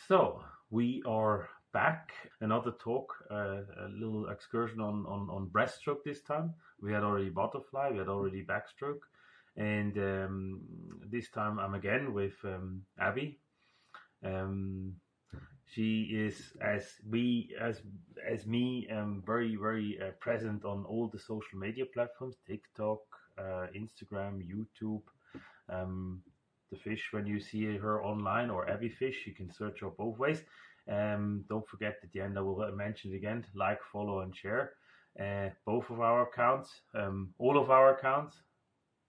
So we are back. Another talk, a little excursion on breaststroke this time. We had already butterfly, we had already backstroke, and this time I'm again with Abbie. She is, as me, very present on all the social media platforms: TikTok, Instagram, YouTube. The fish, when you see her online, or Abbie Fish, you can search her both ways. Don't forget at the end, I will mention it again: like, follow, and share both of our accounts, all of our accounts.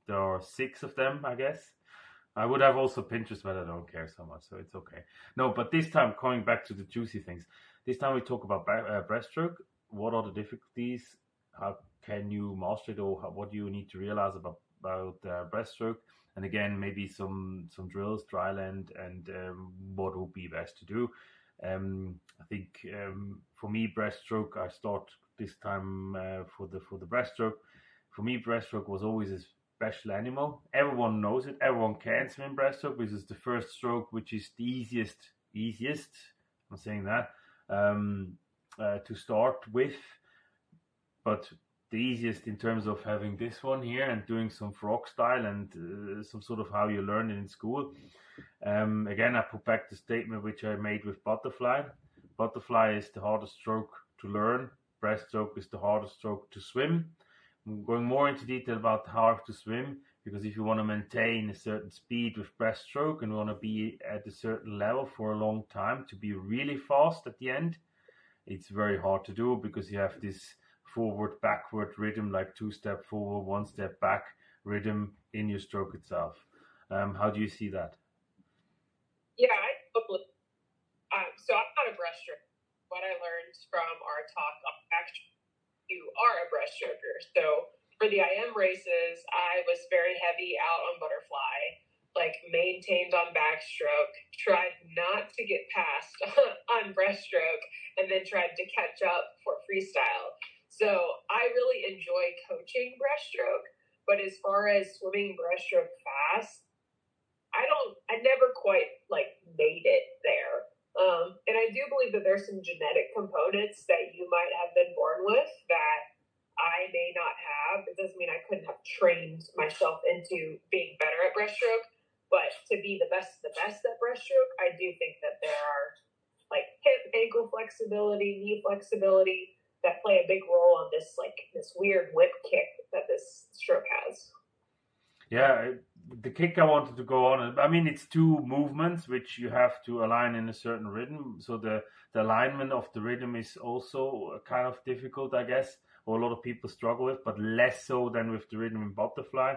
There are 6 of them, I guess. I would have also Pinterest, but I don't care so much, so it's okay. No, but this time, coming back to the juicy things, this time we talk about breaststroke. What are the difficulties? How can you master it, or what do you need to realize about breaststroke? And again, maybe some drills, dry land, and what would be best to do. I think for me, breaststroke, I start this time for the breaststroke. For me, breaststroke was always a special animal. Everyone knows it. Everyone can swim breaststroke, because it's the first stroke, which is the easiest. I'm saying that to start with, but the easiest in terms of having this one here and doing some frog style and some sort of how you learn it in school. Again, I put back the statement which I made with butterfly. Butterfly is the hardest stroke to learn. Breaststroke is the hardest stroke to swim. I'm going more into detail about how to swim, because if you want to maintain a certain speed with breaststroke and want to be at a certain level for a long time, to be really fast at the end, it's very hard to do, because you have this forward backward rhythm, like 2-step forward, 1-step back rhythm in your stroke itself. How do you see that? Yeah, I totally. So I'm not a breaststroker. What I learned from our talk, actually, you are a breaststroker. So for the IM races, I was very heavy out on butterfly, like maintained on backstroke, tried not to get past on breaststroke, and then tried to catch up for freestyle. So I really enjoy coaching breaststroke, but as far as swimming breaststroke fast, I never quite made it there. And I do believe that there's some genetic components that you might have been born with that I may not have. It doesn't mean I couldn't have trained myself into being better at breaststroke, but to be the best at breaststroke, I do think that there are hip, ankle flexibility, knee flexibility that play a big role on this weird whip kick that this stroke has. Yeah, the kick I wanted to go on. I mean, it's 2 movements which you have to align in a certain rhythm. So the alignment of the rhythm is also kind of difficult, I guess, or a lot of people struggle with, but less so than with the rhythm in butterfly.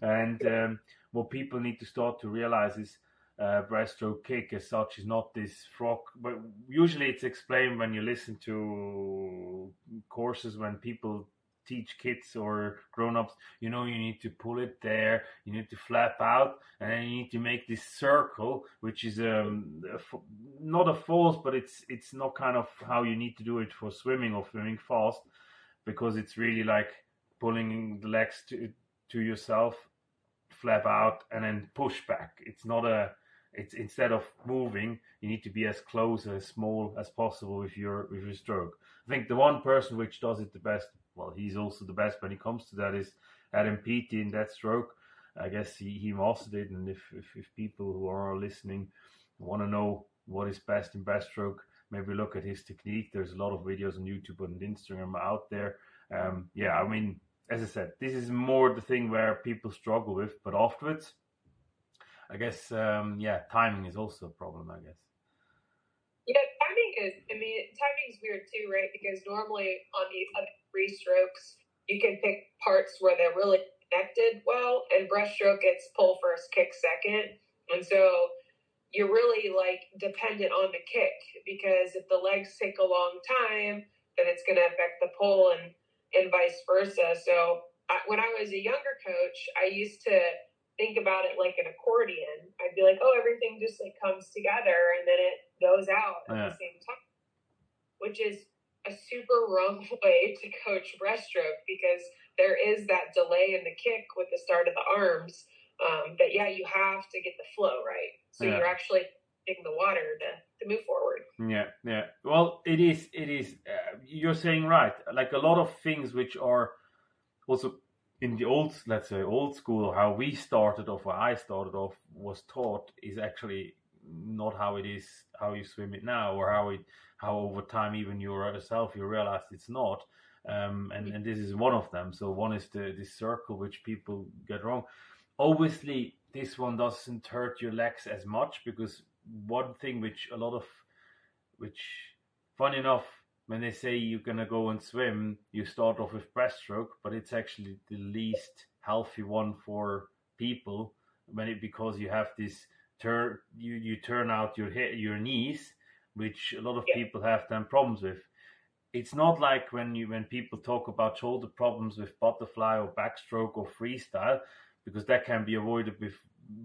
And what people need to start to realize is breaststroke kick as such is not this frog, but usually it's explained when you listen to courses when people teach kids or grown-ups, you need to pull it there, you need to flap out, and then you need to make this circle, which is not a false, but it's not kind of how you need to do it for swimming or swimming fast, because it's really like pulling the legs to yourself, flap out, and then push back. It's instead of moving, you need to be as close, as small as possible with your stroke. I think the one person which does it the best, well, he's also the best when it comes to that, is Adam Peaty in that stroke. I guess he mastered it, and if people who are listening want to know what is best in breaststroke, maybe look at his technique. There's a lot of videos on YouTube and Instagram out there. Yeah, I mean, as I said, this is more the thing where people struggle with, but afterwards, I guess, timing is also a problem, I guess. Yeah, timing is weird too, right? Because normally on the other 3 strokes, you can pick parts where they're really connected well, and breaststroke, it's pull first, kick second. And so you're really dependent on the kick, because if the legs take a long time, then it's going to affect the pull and vice versa. So when I was a younger coach, I used to think about it like an accordion. I'd be like, oh, everything just comes together and then it goes out at the same time, which is a super wrong way to coach breaststroke, because there is that delay in the kick with the start of the arms. That you have to get the flow right. So you're actually in the water to to move forward. Yeah. Well, it is. You're saying right. Like a lot of things which are also in the old, let's say, old school, how we started off, or I started off, was taught is actually not how it is, how you swim it now, or how over time even yourself you realize it's not. And this is one of them. So one is this circle which people get wrong. Obviously, this one doesn't hurt your legs as much, because one thing which funny enough, when they say you're gonna go and swim, you start off with breaststroke, but it's actually the least healthy one for people because you have this you turn out your knees, which a lot of people have then problems with. It's not like when people talk about shoulder problems with butterfly or backstroke or freestyle, because that can be avoided with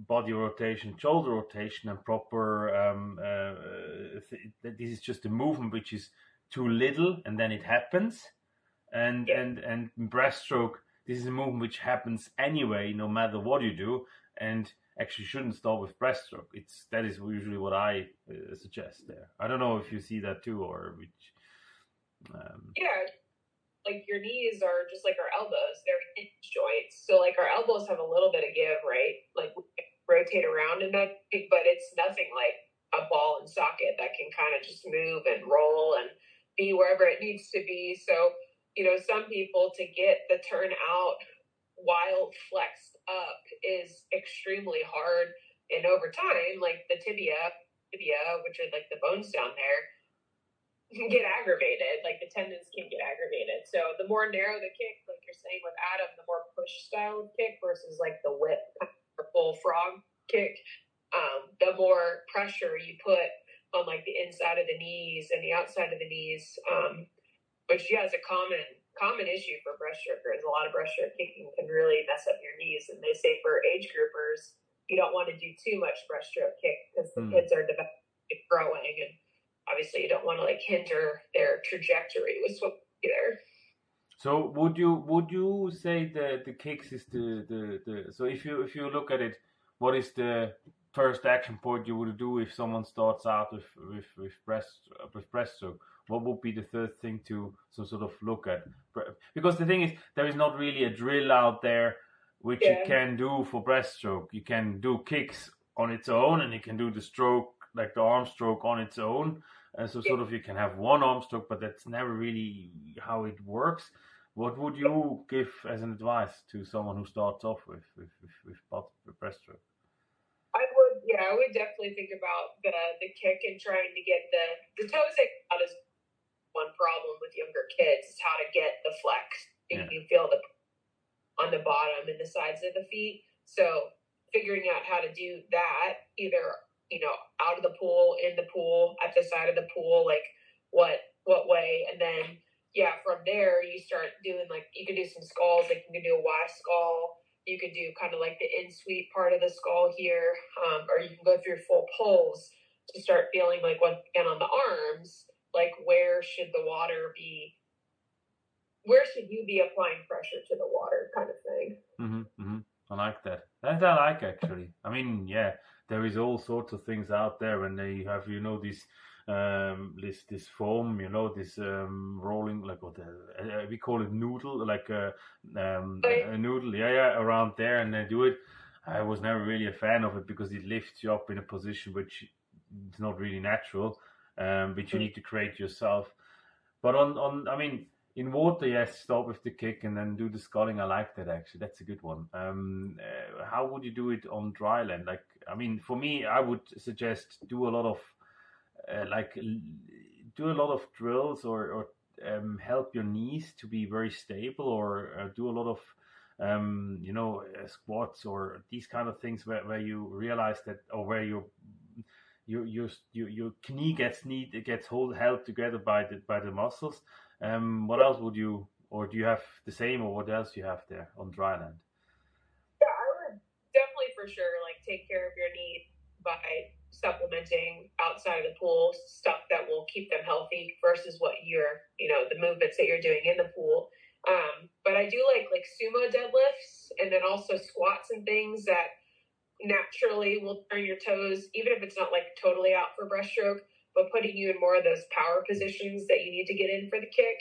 body rotation, shoulder rotation, and proper. This is just a movement which is too little, and then it happens. And breaststroke, this is a movement which happens anyway, no matter what you do, and actually shouldn't start with breaststroke. That is usually what I suggest there. I don't know if you see that too, or which. Like your knees are just like our elbows; they're hinge joints. So like our elbows have a little bit of give, right? Like we rotate around in that, but it's nothing like a ball and socket that can kind of just move and roll and be wherever it needs to be. So, some people, to get the turn out while flexed up is extremely hard. And over time, like the tibia, which are like the bones down there, can get aggravated. Like the tendons can get aggravated. So the more narrow the kick, like you're saying with Adam, the more push style kick versus like the whip or full frog kick, the more pressure you put on like the inside of the knees and the outside of the knees, which is a common issue for breaststrokers. A lot of breaststroke kicking can really mess up your knees, and they say for age groupers, you don't want to do too much breaststroke kick because the kids are developing, growing, and obviously you don't want to like hinder their trajectory with swim either. So would you say that the kicks is the so if you look at it, what is the first action point you would do if someone starts out with breaststroke? What would be the third thing to sort of look at? Because the thing is, there is not really a drill out there which you can do for breaststroke. You can do kicks on its own, and you can do the stroke, like the arm stroke, on its own. And so sort of you can have one arm stroke, but that's never really how it works. What would you give as an advice to someone who starts off with breaststroke? I would definitely think about the kick and trying to get the toes out is one problem with younger kids, is how to get the flex. You can feel on the bottom and the sides of the feet. So figuring out how to do that, either out of the pool, in the pool, at the side of the pool, like what way, and then from there you start doing, like, you can do some skulls, like you can do a Y skull. You could do kind of like the in-sweep part of the skull here, or you can go through full pulls to start feeling like, once again, on the arms, like where should the water be? Where should you be applying pressure to the water, kind of thing. I like that. That I like, actually. I mean, there is all sorts of things out there when they have, this foam, this rolling, like what we call it, noodle, like a noodle, around there, and they do it. I was never really a fan of it because it lifts you up in a position which is not really natural, which you need to create yourself. But I mean, in water, start with the kick and then do the sculling. I like that, actually. That's a good one. How would you do it on dry land? Like, I mean, for me, I would suggest do a lot of drills or help your knees to be very stable, or do a lot of squats or these kind of things where you realize that, or where your knee gets held together by the muscles. What else would you, or do you have the same, or what else you have there on dry land? Yeah, I would definitely for sure take care of your knee by supplementing outside of the pool stuff that will keep them healthy versus what the movements that you're doing in the pool. But I do like sumo deadlifts, and then also squats and things that naturally will turn your toes, even if it's not like totally out for breaststroke, but putting you in more of those power positions that you need to get in for the kick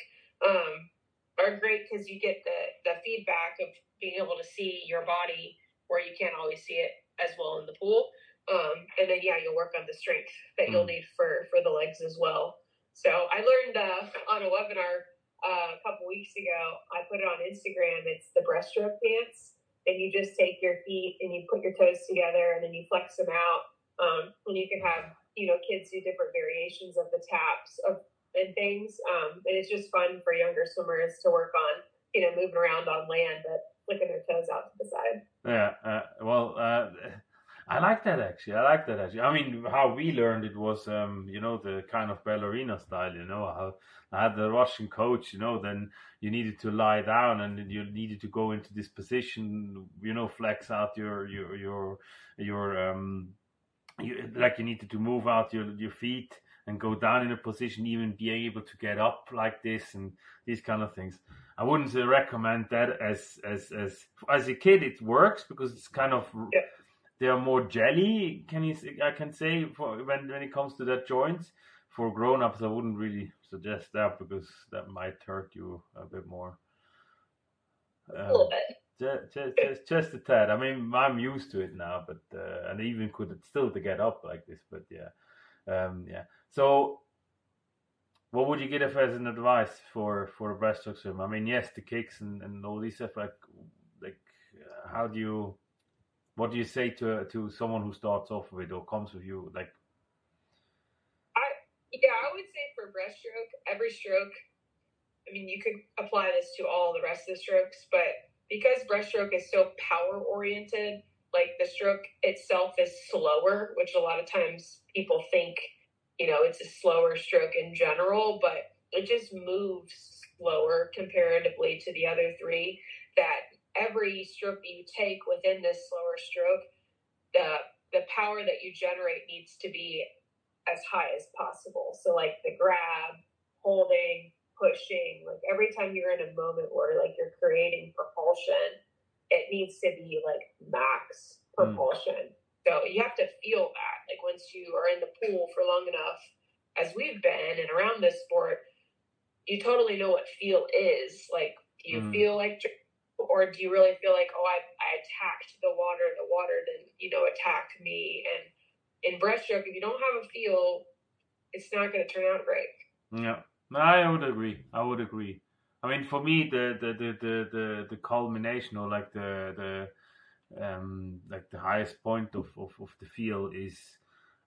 are great because you get the feedback of being able to see your body where you can't always see it as well in the pool. And then, you'll work on the strength that you'll need for the legs as well. So I learned on a webinar a couple weeks ago, I put it on Instagram. It's the breaststroke dance. And you just take your feet and you put your toes together and then you flex them out. And you can have, kids do different variations of the taps and things. And it's just fun for younger swimmers to work on, moving around on land, but flicking their toes out to the side. Yeah. I like that actually. I mean, how we learned it was, the kind of ballerina style, how I had the Russian coach, then you needed to lie down and then you needed to go into this position, flex out you needed to move out your feet and go down in a position, even be able to get up like this and these kind of things. I wouldn't recommend that as a kid. It works because it's kind of, they are more jelly. I can say for when it comes to that joints. For grown-ups, I wouldn't really suggest that because that might hurt you a bit more. A little bit. Just a tad. I mean, I'm used to it now, but and I even could still to get up like this. But So, what would you give as an advice for a breaststroke swim? I mean, yes, the kicks and all this stuff. What do you say to someone who starts off with or comes with you? I would say for breaststroke, every stroke, I mean, you could apply this to all the rest of the strokes, but because breaststroke is so power oriented, like the stroke itself is slower, which a lot of times people think, it's a slower stroke in general, but it just moves slower comparatively to the other three, that every stroke that you take within this slower stroke, the power that you generate needs to be as high as possible. So like the grab, holding, pushing, like every time you're in a moment where like you're creating propulsion, it needs to be like max propulsion. So you have to feel that. Like once you are in the pool for long enough, as we've been and around this sport, you totally know what feel is. Like, do you feel like, or do you really feel like, I attacked the water then, attacked me? And in breaststroke, if you don't have a feel, it's not going to turn out great. Yeah, I would agree. I mean, for me, the culmination or like the highest point of the feel is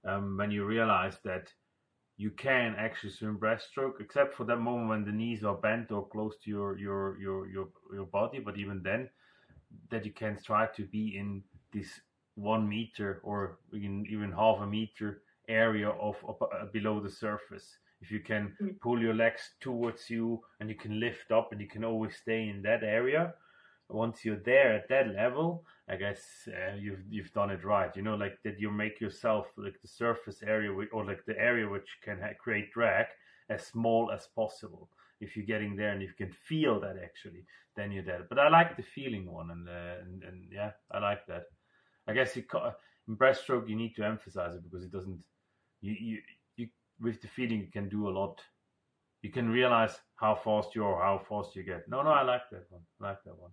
when you realize that you can actually swim breaststroke, except for that moment when the knees are bent or close to your body. But even then, that you can try to be in this 1 meter or even half a meter area of below the surface. If you can pull your legs towards you and you can lift up and you can always stay in that area. Once you're there at that level, I guess you've done it right. Like that you make yourself like the surface area or like the area which can create drag as small as possible. If you're getting there and you can feel that actually, then you're there. But I like the feeling one, and yeah, I like that. I guess in breaststroke you need to emphasize it because it doesn't. You with the feeling you can do a lot. You can realize how fast you are, how fast you get. No, I like that one.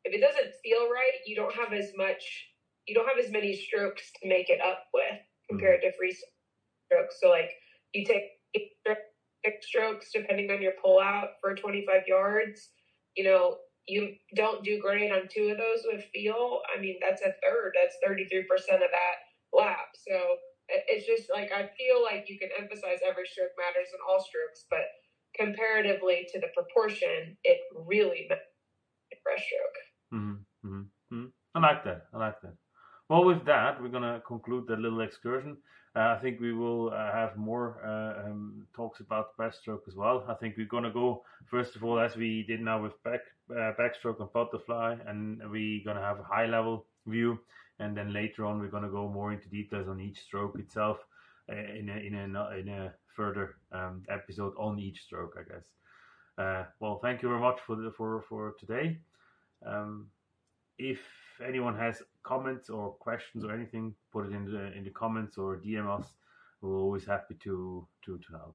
If it doesn't feel right, you don't have as many strokes to make it up with compared to freestyle strokes. So like you take 6 strokes depending on your pull out for 25 yards, you don't do great on 2 of those with feel. I mean, that's a third. That's 33% of that lap. So it's just like, I feel like you can emphasize every stroke matters in all strokes, but comparatively to the proportion, it really matters in breaststroke. I like that. Well, with that, we're going to conclude that little excursion. I think we will have more talks about breaststroke as well. I think we're going to go, first of all, as we did now with backstroke and butterfly, and we're going to have a high-level view. And then later on, we're going to go more into details on each stroke itself in a further episode on each stroke, I guess. Well, thank you very much for today. If anyone has comments or questions or anything, put it in the comments or DM us. We're always happy to help.